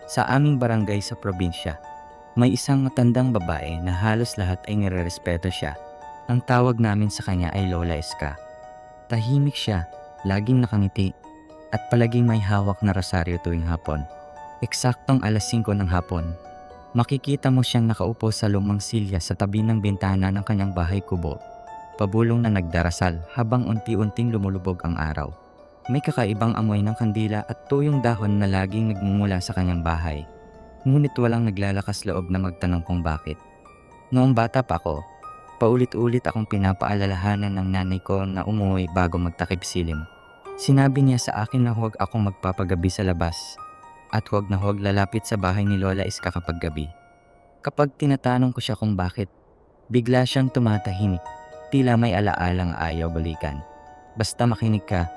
Sa aming barangay sa probinsya, may isang matandang babae na halos lahat ay nirerespeto siya. Ang tawag namin sa kanya ay Lola Iska. Tahimik siya, laging nakangiti, at palaging may hawak na rosaryo tuwing hapon. Eksaktong alas 5 ng hapon, makikita mo siyang nakaupo sa lumang silya sa tabi ng bintana ng kanyang bahay kubo, pabulong na nagdarasal habang unti-unting lumulubog ang araw. May kakaibang amoy ng kandila at tuyong dahon na laging nagmumula sa kanyang bahay. Ngunit walang naglalakas loob na magtanong kung bakit. Noong bata pa ako, paulit-ulit akong pinapaalalahanan ng nanay ko na umuwi bago magtakip silim. Sinabi niya sa akin na huwag akong magpapagabi sa labas at huwag na huwag lalapit sa bahay ni Lola Iska kapag gabi. Kapag tinatanong ko siya kung bakit, bigla siyang tumatahimik, tila may alaalang ayaw balikan. Basta makinig ka,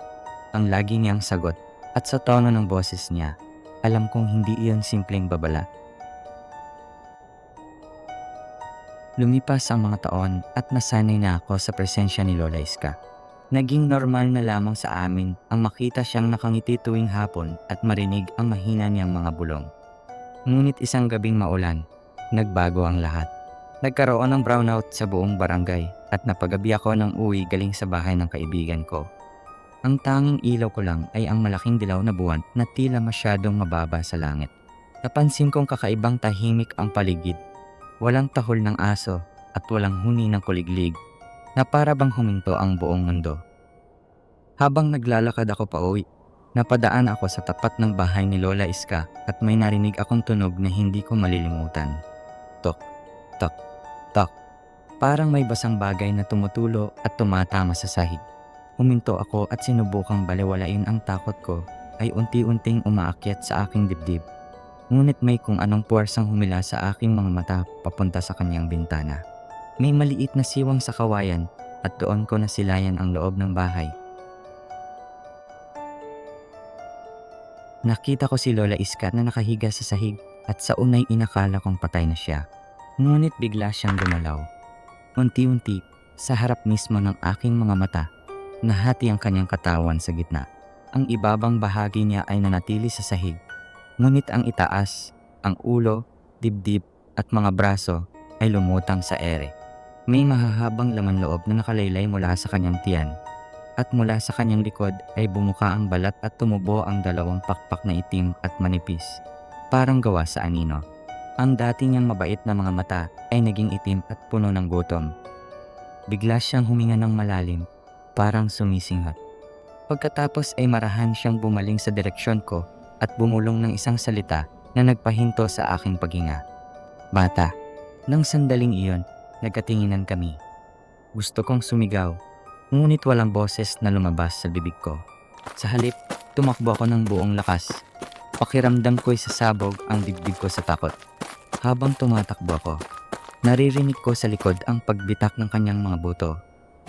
ang lagi niyang sagot, at sa tono ng boses niya, alam kong hindi iyon simpleng babala. Lumipas ang mga taon at nasanay na ako sa presensya ni Lola Iska. Naging normal na lamang sa amin ang makita siyang nakangiti tuwing hapon at marinig ang mahina niyang mga bulong. Ngunit isang gabing maulan, nagbago ang lahat. Nagkaroon ng brownout sa buong barangay at napagabi ako ng uwi galing sa bahay ng kaibigan ko. Ang tanging ilaw ko lang ay ang malaking dilaw na buwan na tila masyadong mababa sa langit. Napansin kong kakaibang tahimik ang paligid. Walang tahol ng aso at walang huni ng kuliglig na para bang huminto ang buong mundo. Habang naglalakad ako pauwi, napadaan ako sa tapat ng bahay ni Lola Iska at may narinig akong tunog na hindi ko malilimutan. Tok, tok, tok. Parang may basang bagay na tumutulo at tumatama sa sahig. Huminto ako at sinubukang balewalain ang takot ko ay unti-unting umaakyat sa aking dibdib. Ngunit may kung anong puwersang humila sa aking mga mata papunta sa kanyang bintana. May maliit na siwang sa kawayan at doon ko nasilayan ang loob ng bahay. Nakita ko si Lola Iska na nakahiga sa sahig at sa unay inakala kong patay na siya. Ngunit bigla siyang gumalaw. Unti-unti, sa harap mismo ng aking mga mata, nahati ang kanyang katawan sa gitna. Ang ibabang bahagi niya ay nanatili sa sahig. Ngunit ang itaas, ang ulo, dibdib at mga braso ay lumutang sa ere. May mahahabang laman loob na nakalaylay mula sa kanyang tiyan. At mula sa kanyang likod ay bumuka ang balat at tumubo ang dalawang pakpak na itim at manipis. Parang gawa sa anino. Ang dati niyang mabait na mga mata ay naging itim at puno ng gutom. Bigla siyang huminga ng malalim, parang sumisinghot. Pagkatapos ay marahan siyang bumaling sa direksyon ko at bumulong ng isang salita na nagpahinto sa aking paghinga. Bata. Nang sandaling iyon, nagkatinginan kami. Gusto kong sumigaw, ngunit walang boses na lumabas sa bibig ko. Sa halip, tumakbo ako ng buong lakas. Pakiramdam ko'y sasabog ang dibdib ko sa takot. Habang tumatakbo ako, naririnig ko sa likod ang pagbitak ng kanyang mga buto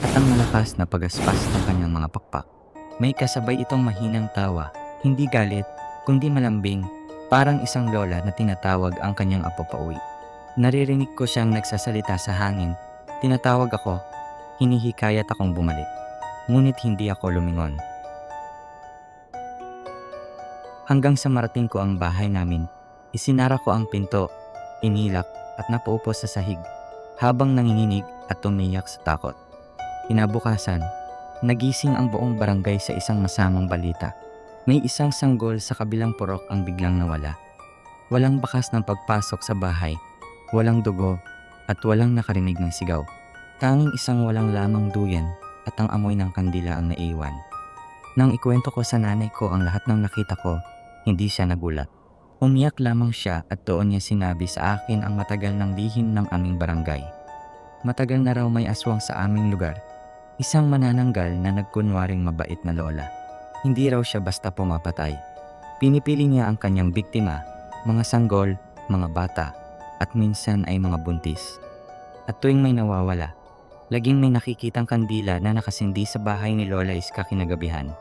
at ang malakas na pagaspas ng kanyang mga pakpak. May kasabay itong mahinang tawa, hindi galit, kundi malambing, parang isang lola na tinatawag ang kanyang apo pauwi. Naririnig ko siyang nagsasalita sa hangin. Tinatawag ako, hinihikayat akong bumalik. Ngunit hindi ako lumingon. Hanggang sa marating ko ang bahay namin, isinara ko ang pinto, inilak at napaupo sa sahig habang nanginginig at tumiyak sa takot. Kinabukasan, nagising ang buong barangay sa isang masamang balita. May isang sanggol sa kabilang purok ang biglang nawala. Walang bakas ng pagpasok sa bahay, walang dugo at walang nakarinig ng sigaw. Tanging isang walang lamang duyan at ang amoy ng kandila ang naiwan. Nang ikwento ko sa nanay ko ang lahat ng nakita ko, hindi siya nagulat. Umiyak lamang siya at doon niya sinabi sa akin ang matagal ng lihim ng aming barangay. Matagal na raw may aswang sa aming lugar. Isang manananggal na nagkunwaring mabait na lola. Hindi raw siya basta pumapatay. Pinipili niya ang kanyang biktima, mga sanggol, mga bata, at minsan ay mga buntis. At tuwing may nawawala, laging may nakikitang kandila na nakasindi sa bahay ni Lola Iska kinagabihan.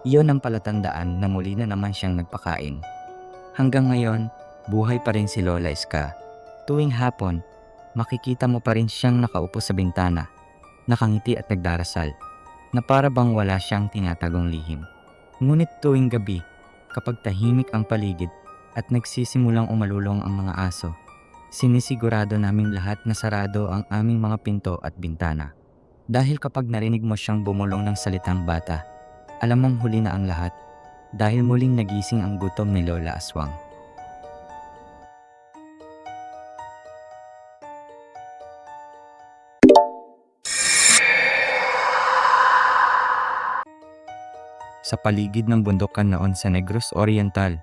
Iyon ang palatandaan na muli na naman siyang nagpakain. Hanggang ngayon, buhay pa rin si Lola Iska. Tuwing hapon, makikita mo pa rin siyang nakaupo sa bintana, nakangiti at nagdarasal, na para bang wala siyang tinatagong lihim. Ngunit tuwing gabi, kapag tahimik ang paligid, at nagsisimulang umalulong ang mga aso. Sinisigurado naming lahat na sarado ang aming mga pinto at bintana. Dahil kapag narinig mo siyang bumulong ng salitang bata, alam mong huli na ang lahat dahil muling nagising ang gutom ni Lola Aswang. Sa paligid ng bundukan noon sa Negros Oriental,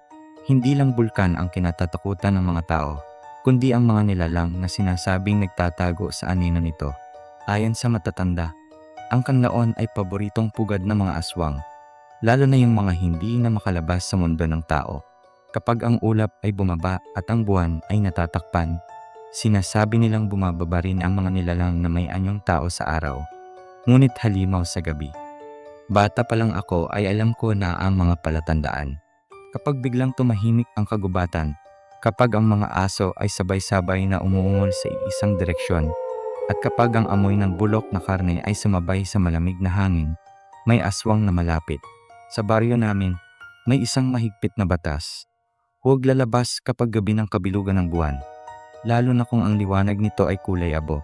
hindi lang bulkan ang kinatatakutan ng mga tao, kundi ang mga nilalang na sinasabing nagtatago sa anino nito. Ayon sa matatanda, ang kanlaon ay paboritong pugad ng mga aswang, lalo na yung mga hindi na makalabas sa mundo ng tao. Kapag ang ulap ay bumaba at ang buwan ay natatakpan, sinasabi nilang bumababa rin ang mga nilalang na may anyong tao sa araw, ngunit halimaw sa gabi. Bata pa lang ako ay alam ko na ang mga palatandaan. Kapag biglang tumahimik ang kagubatan, kapag ang mga aso ay sabay-sabay na umuungol sa isang direksyon, at kapag ang amoy ng bulok na karne ay sumabay sa malamig na hangin, may aswang na malapit. Sa baryo namin, may isang mahigpit na batas. Huwag lalabas kapag gabi ng kabilugan ng buwan, lalo na kung ang liwanag nito ay kulay abo,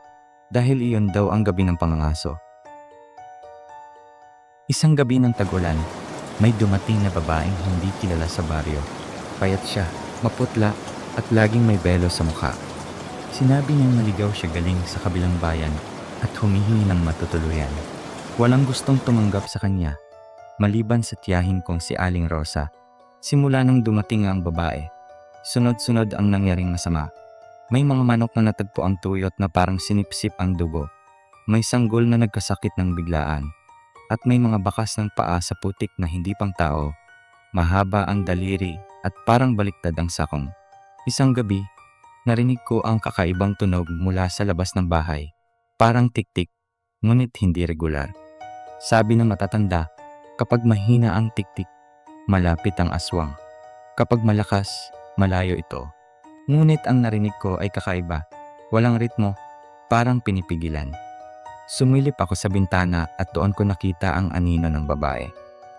dahil iyon daw ang gabi ng pangangaso. Isang gabi ng tag-ulan, may dumating na babaeng hindi kilala sa baryo. Payat siya, maputla, at laging may belo sa mukha. Sinabi niyang naligaw siya galing sa kabilang bayan at humihingi ng matutuluyan. Walang gustong tumanggap sa kanya, maliban sa tiyahin kong si Aling Rosa. Simula nang dumating ang babae, sunod-sunod ang nangyaring masama. May mga manok na natagpo ang tuyot na parang sinipsip ang dugo. May sanggol na nagkasakit ng biglaan. At may mga bakas ng paa sa putik na hindi pang tao. Mahaba ang daliri at parang baliktad ang sakong. Isang gabi, narinig ko ang kakaibang tunog mula sa labas ng bahay. Parang tiktik, ngunit hindi regular. Sabi ng matatanda, kapag mahina ang tiktik, malapit ang aswang. Kapag malakas, malayo ito. Ngunit ang narinig ko ay kakaiba. Walang ritmo, parang pinipigilan. Sumilip ako sa bintana at doon ko nakita ang anino ng babae.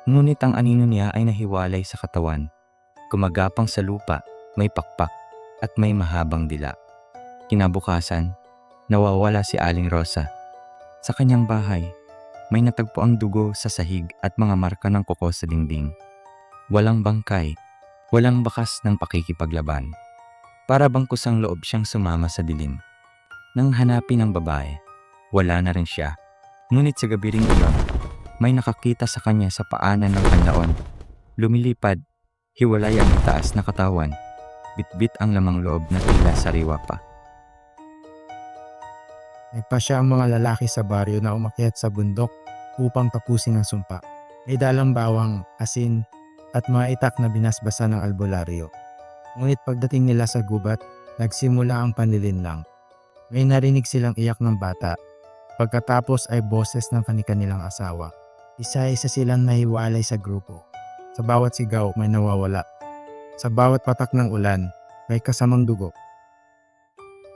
Ngunit ang anino niya ay nahiwalay sa katawan. Gumagapang sa lupa, may pakpak, at may mahabang dila. Kinabukasan, nawawala si Aling Rosa. Sa kanyang bahay, may natagpo ang dugo sa sahig at mga marka ng kuko sa dingding. Walang bangkay, walang bakas ng pakikipaglaban. Para bang kusang loob siyang sumama sa dilim. Nang hanapin ng babae, wala na rin siya. Ngunit sa gabi ring iyon, may nakakita sa kanya sa paanan ng kanlaon. Lumilipad, hiwalay ang itaas na katawan, bitbit ang lamang loob na tila sariwa pa. Nagpasya ang mga lalaki sa baryo na umakyat sa bundok upang tapusin ang sumpa. May dalang bawang, asin, at mga itak na binasbasa ng albularyo. Ngunit pagdating nila sa gubat, nagsimula ang panlilinlang. May narinig silang iyak ng bata. Pagkatapos ay boses ng kanilang asawa. Isa-isa silang nahiwalay sa grupo. Sa bawat sigaw may nawawala. Sa bawat patak ng ulan, may kasamang dugo.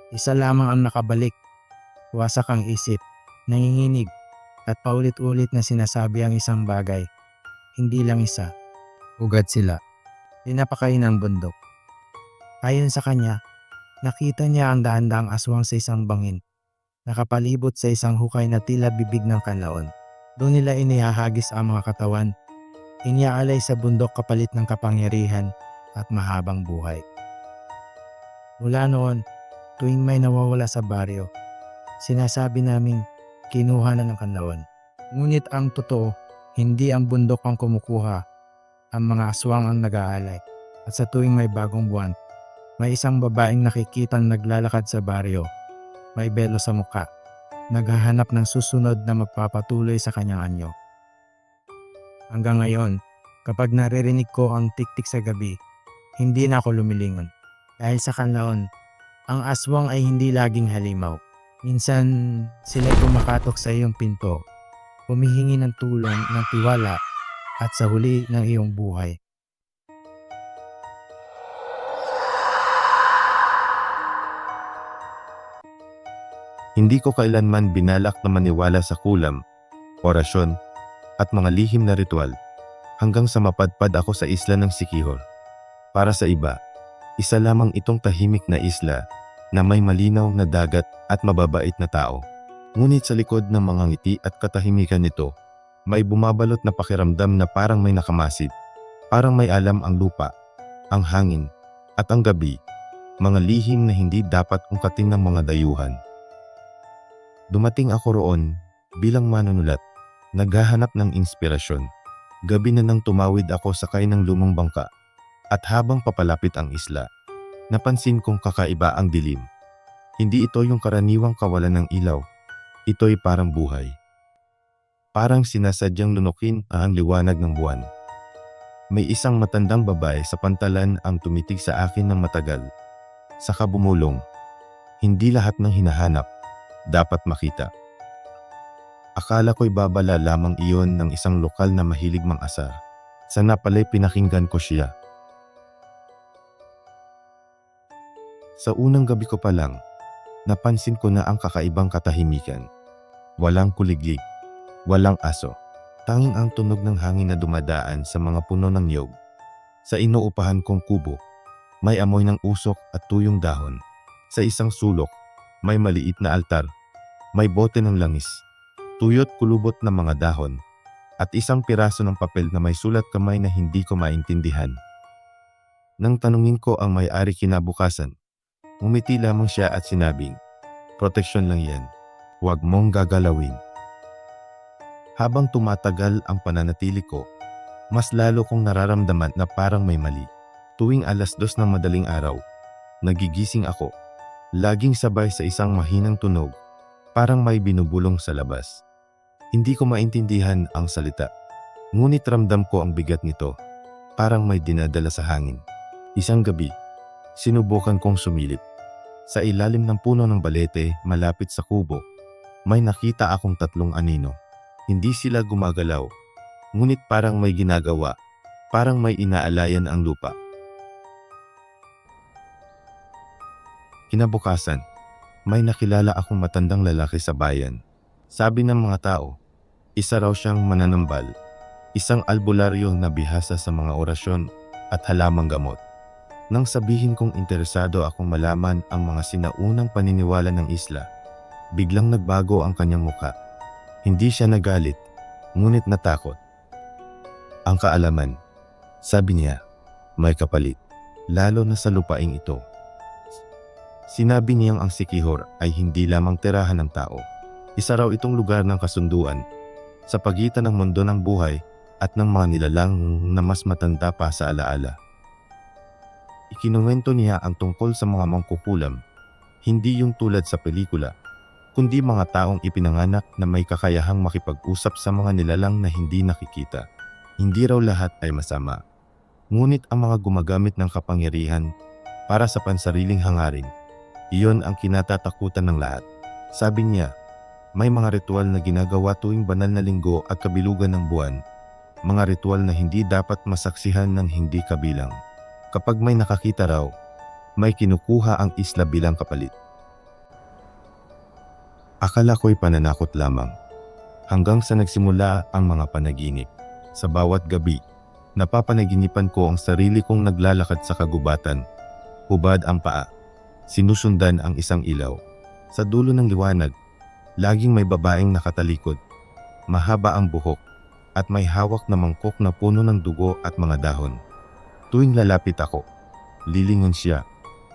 Isa lamang ang nakabalik. Wasak ang isip, nanginginig, at paulit-ulit na sinasabi ang isang bagay. Hindi lang isa. Ugad sila. Tinapakain ng bundok. Ayon sa kanya, nakita niya ang dahan-dahang aswang sa isang bangin. Nakapalibot sa isang hukay na tila bibig ng kanlaon. Doon nila inihahagis ang mga katawan. Iniaalay sa bundok kapalit ng kapangyarihan at mahabang buhay. Mula noon, tuwing may nawawala sa baryo, sinasabi naming kinuha na ng kanlaon. Ngunit ang totoo, hindi ang bundok ang kumukuha, ang mga aswang ang nag-aalay. At sa tuwing may bagong buwan, may isang babaeng nakikitang naglalakad sa baryo. May belo sa muka, naghahanap ng susunod na magpapatuloy sa kanyang anyo. Hanggang ngayon, kapag naririnig ko ang tiktik sa gabi, hindi na ako lumilingon. Dahil sa kanlaon, ang aswang ay hindi laging halimaw. Minsan, sila'y kumakatok sa iyong pinto, humihingi ng tulong, ng tiwala, at sa huli ng iyong buhay. Hindi ko kailanman binalak na maniwala sa kulam, orasyon, at mga lihim na ritual hanggang sa mapadpad ako sa isla ng Siquijor. Para sa iba, Isa lamang itong tahimik na isla na may malinaw na dagat at mababait na tao. Ngunit sa likod ng mga ngiti at katahimikan nito, may bumabalot na pakiramdam na parang may nakamasid. Parang may alam ang lupa, ang hangin, at ang gabi, mga lihim na hindi dapat ungkatin ng mga dayuhan. Dumating ako roon bilang manunulat, naghahanap ng inspirasyon. Gabi na nang tumawid ako sakay ng lumang bangka, at habang papalapit ang isla, napansin kong kakaiba ang dilim. Hindi ito yung karaniwang kawalan ng ilaw. Ito'y parang buhay. Parang sinasadyang lunukin ang liwanag ng buwan. May isang matandang babae sa pantalan ang tumitig sa akin ng matagal. Saka bumulong. Hindi lahat ng hinahanap dapat makita. Akala ko'y babala lamang iyon ng isang lokal na mahilig mang-asar. Sana pala'y pinakinggan ko siya. Sa unang gabi ko pa lang, napansin ko na ang kakaibang katahimikan. Walang kuliglig, walang aso. Tanging ang tunog ng hangin na dumadaan sa mga puno ng niyog. Sa inuupahan kong kubo, may amoy ng usok at tuyong dahon. Sa isang sulok, may maliit na altar, may bote ng langis, tuyot kulubot na mga dahon, at isang piraso ng papel na may sulat kamay na hindi ko maintindihan. Nang tanungin ko ang may-ari kinabukasan, umiti lamang siya at sinabing, "Proteksyon lang yan. Huwag mong gagalawin." Habang tumatagal ang pananatili ko, mas lalo kong nararamdaman na parang may mali. Tuwing 2:00 ng madaling araw, nagigising ako. Laging sabay sa isang mahinang tunog, parang may binubulong sa labas. Hindi ko maintindihan ang salita, ngunit ramdam ko ang bigat nito, parang may dinadala sa hangin. Isang gabi, sinubukan kong sumilip. Sa ilalim ng puno ng balete, malapit sa kubo, may nakita akong 3 anino. Hindi sila gumagalaw, ngunit parang may ginagawa, parang may inaalayan ang lupa. Kinabukasan, may nakilala akong matandang lalaki sa bayan. Sabi ng mga tao, isa raw siyang mananambal, isang albularyo na bihasa sa mga orasyon at halamang gamot. Nang sabihin kong interesado akong malaman ang mga sinaunang paniniwala ng isla, biglang nagbago ang kanyang muka. Hindi siya nagalit, ngunit natakot. Ang kaalaman, sabi niya, may kapalit, lalo na sa lupaing ito. Sinabi niyang ang Siquijor ay hindi lamang tirahan ng tao. Isa raw itong lugar ng kasunduan, sa pagitan ng mundo ng buhay at ng mga nilalang na mas matanda pa sa alaala. Ikinuwento niya ang tungkol sa mga mangkukulam, hindi yung tulad sa pelikula, kundi mga taong ipinanganak na may kakayahang makipag-usap sa mga nilalang na hindi nakikita. Hindi raw lahat ay masama, ngunit ang mga gumagamit ng kapangyarihan para sa pansariling hangarin, iyon ang kinatatakutan ng lahat. Sabi niya, may mga ritual na ginagawa tuwing banal na linggo at kabilugan ng buwan, mga ritual na hindi dapat masaksihan ng hindi kabilang. Kapag may nakakita raw, may kinukuha ang isla bilang kapalit. Akala ko'y pananakot lamang, hanggang sa nagsimula ang mga panaginip. Sa bawat gabi, napapanaginipan ko ang sarili kong naglalakad sa kagubatan, hubad ang paa, sinusundan ang isang ilaw. Sa dulo ng liwanag, laging may babaeng nakatalikod, mahaba ang buhok, at may hawak na mangkok na puno ng dugo at mga dahon. Tuwing lalapit ako, lilingon siya,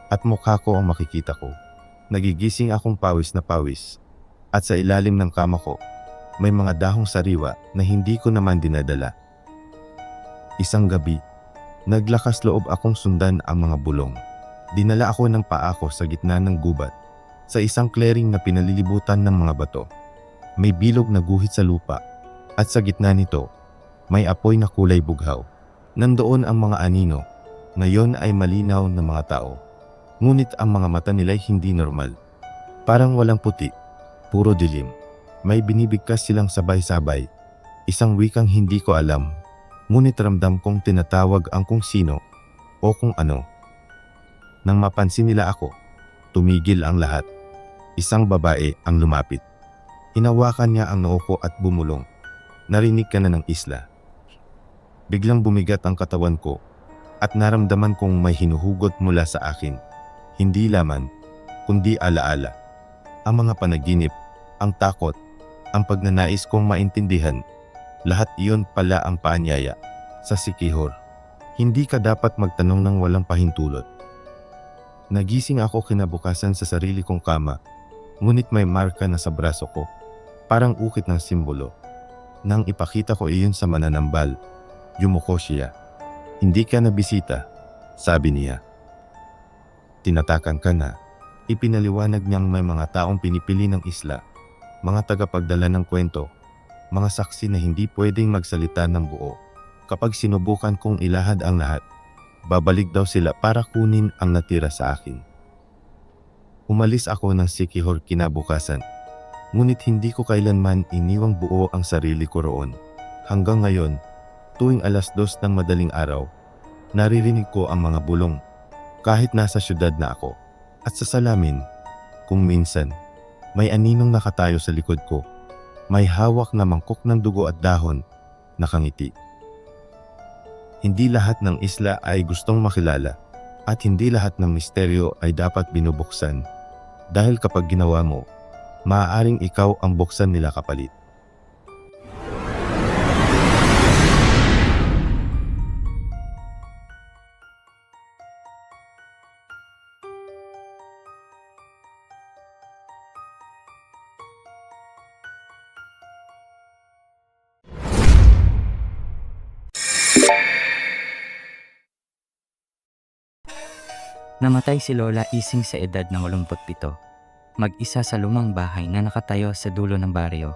at mukha ko ang makikita ko. Nagigising akong pawis na pawis, at sa ilalim ng kama ko, may mga dahong sariwa na hindi ko naman dinadala. Isang gabi, naglakas loob akong sundan ang mga bulong. Dinala ako ng paa ko sa gitna ng gubat, sa isang clearing na pinalilibutan ng mga bato. May bilog na guhit sa lupa, at sa gitna nito, may apoy na kulay bughaw. Nandoon ang mga anino, ngayon ay malinaw na mga tao. Ngunit ang mga mata nila'y hindi normal. Parang walang puti, puro dilim. May binibigkas silang sabay-sabay, isang wikang hindi ko alam, ngunit ramdam kong tinatawag ang kung sino o kung ano. Nang mapansin nila ako, tumigil ang lahat. Isang babae ang lumapit. Hinawakan niya ang noo ko at bumulong, "Narinig ka na ng isla." Biglang bumigat ang katawan ko, at naramdaman kong may hinuhugot mula sa akin. Hindi laman, kundi alaala. Ang mga panaginip, ang takot, ang pagnanais kong maintindihan, lahat iyon pala ang paanyaya sa Sikihor. Hindi ka dapat magtanong ng walang pahintulot. Nagising ako kinabukasan sa sarili kong kama, ngunit may marka na sa braso ko, parang ukit ng simbolo. Nang ipakita ko iyon sa mananambal, yumuko siya. Hindi ka nabisita, sabi niya. Tinatakan ka na. Ipinaliwanag niyang may mga taong pinipili ng isla, mga tagapagdala ng kwento, mga saksi na hindi pwedeng magsalita ng buo. Kapag sinubukan kong ilahad ang lahat, babalik daw sila para kunin ang natira sa akin. Umalis ako ng Sikihor kinabukasan, ngunit hindi ko kailanman iniwang buo ang sarili ko roon. Hanggang ngayon, tuwing 2:00 ng madaling araw, naririnig ko ang mga bulong, kahit nasa syudad na ako. At sa salamin, kung minsan, may aninong nakatayo sa likod ko, may hawak na mangkok ng dugo at dahon, nakangiti. Hindi lahat ng isla ay gustong makilala, at hindi lahat ng misteryo ay dapat binubuksan. Dahil kapag ginawa mo, maaaring ikaw ang buksan nila kapalit. Namatay si Lola Ising sa edad ng 87. Mag-isa sa lumang bahay na nakatayo sa dulo ng baryo,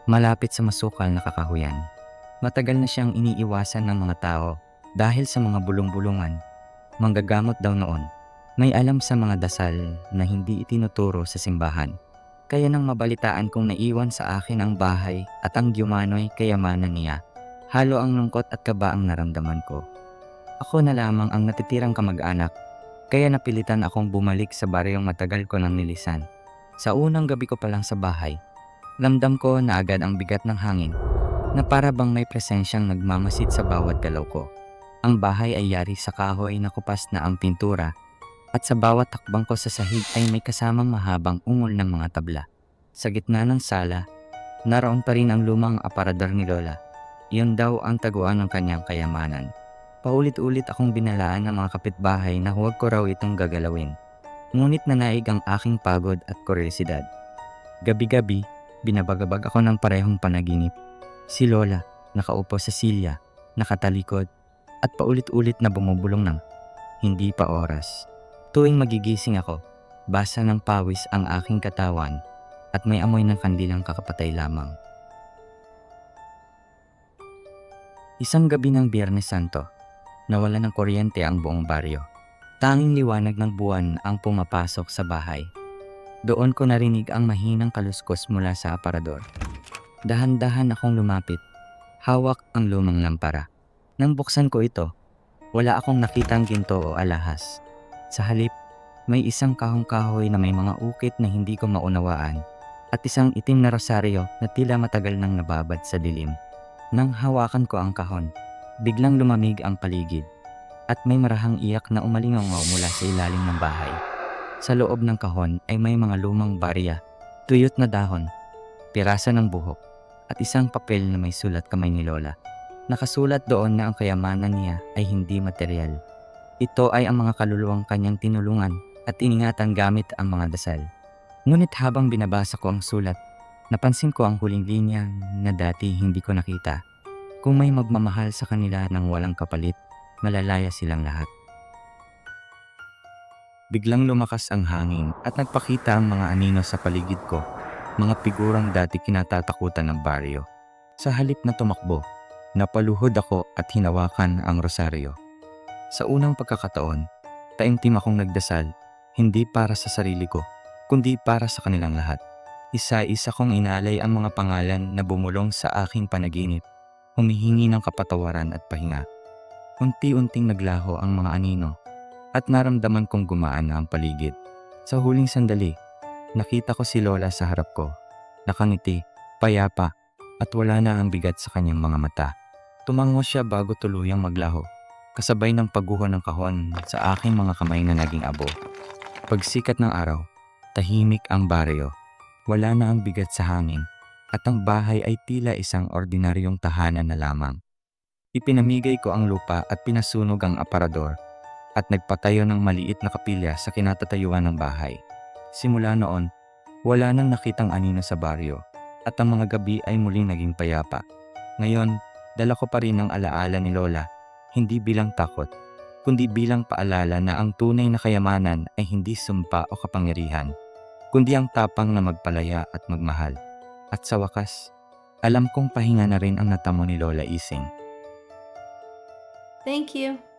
malapit sa masukal na kakahuyan. Matagal na siyang iniiwasan ng mga tao dahil sa mga bulong-bulungan. Manggagamot daw noon. May alam sa mga dasal na hindi itinuturo sa simbahan. Kaya nang mabalitaan kong naiwan sa akin ang bahay at ang gyumano'y kayamanan niya, halo ang lungkot at kaba ang naramdaman ko. Ako na lamang ang natitirang kamag-anak, kaya napilitan akong bumalik sa baryong matagal ko nang nilisan. Sa unang gabi ko pa lang sa bahay, ramdam ko na agad ang bigat ng hangin, na para bang may presensyang nagmamasid sa bawat galaw ko. Ang bahay ay yari sa kahoy na kupas na ang pintura, at sa bawat takbang ko sa sahig ay may kasamang mahabang ungol ng mga tabla. Sa gitna ng sala, naroon pa rin ang lumang aparador ni Lola. Iyon daw ang taguan ng kanyang kayamanan. Paulit-ulit akong binalaan ng mga kapitbahay na huwag ko raw itong gagalawin. Ngunit nanaig ang aking pagod at kuryosidad. Gabi-gabi, binabagabag ako ng parehong panaginip. Si Lola, nakaupo sa silya, nakatalikod, at paulit-ulit na bumubulong ng hindi pa oras. Tuwing magigising ako, basa ng pawis ang aking katawan at may amoy ng kandilang kakapatay lamang. Isang gabi ng Biyernes Santo, nawala ng kuryente ang buong baryo. Tanging liwanag ng buwan ang pumapasok sa bahay. Doon ko narinig ang mahinang kaluskos mula sa aparador. Dahan-dahan akong lumapit. Hawak ang lumang lampara. Nang buksan ko ito, wala akong nakitang ginto o alahas. Sa halip, may isang kahong-kahoy na may mga ukit na hindi ko maunawaan at isang itim na rosaryo na tila matagal nang nababad sa dilim. Nang hawakan ko ang kahon, biglang lumamig ang paligid at may marahang iyak na umalingaw mula sa ilalim ng bahay. Sa loob ng kahon ay may mga lumang barya, tuyot na dahon, pirasa ng buhok at isang papel na may sulat kamay ni Lola. Nakasulat doon na ang kayamanan niya ay hindi material. Ito ay ang mga kaluluwang kanyang tinulungan at iningatan gamit ang mga dasal. Ngunit habang binabasa ko ang sulat, napansin ko ang huling linya na dati hindi ko nakita. Kung may magmamahal sa kanila ng walang kapalit, malalaya silang lahat. Biglang lumakas ang hangin at nagpakita ang mga anino sa paligid ko, mga figurang dati kinatatakutan ng baryo. Sa halip na tumakbo, napaluhod ako at hinawakan ang rosaryo. Sa unang pagkakataon, taimtim akong nagdasal, hindi para sa sarili ko, kundi para sa kanilang lahat. Isa-isa kong inalay ang mga pangalan na bumulong sa aking panaginip, humihingi ng kapatawaran at pahinga. Unti-unting naglaho ang mga anino at naramdaman kong gumaan na ang paligid. Sa huling sandali, nakita ko si Lola sa harap ko, nakangiti, payapa, at wala na ang bigat sa kanyang mga mata. Tumango siya bago tuluyang maglaho. kasabay ng pagguho ng kahon sa aking mga kamay na naging abo. Pagsikat ng araw, tahimik ang baryo. Wala na ang bigat sa hangin at ang bahay ay tila isang ordinaryong tahanan na lamang. Ipinamigay ko ang lupa at pinasunog ang aparador at nagpatayo ng maliit na kapilya sa kinatatayuan ng bahay. Simula noon, wala nang nakitang anino sa baryo at ang mga gabi ay muling naging payapa. Ngayon, dala ko pa rin ang alaala ni Lola, hindi bilang takot, kundi bilang paalala na ang tunay na kayamanan ay hindi sumpa o kapangyarihan, kundi ang tapang na magpalaya at magmahal. At sa wakas, alam kong pahinga na rin ang natamo ni Lola Ising. Thank you.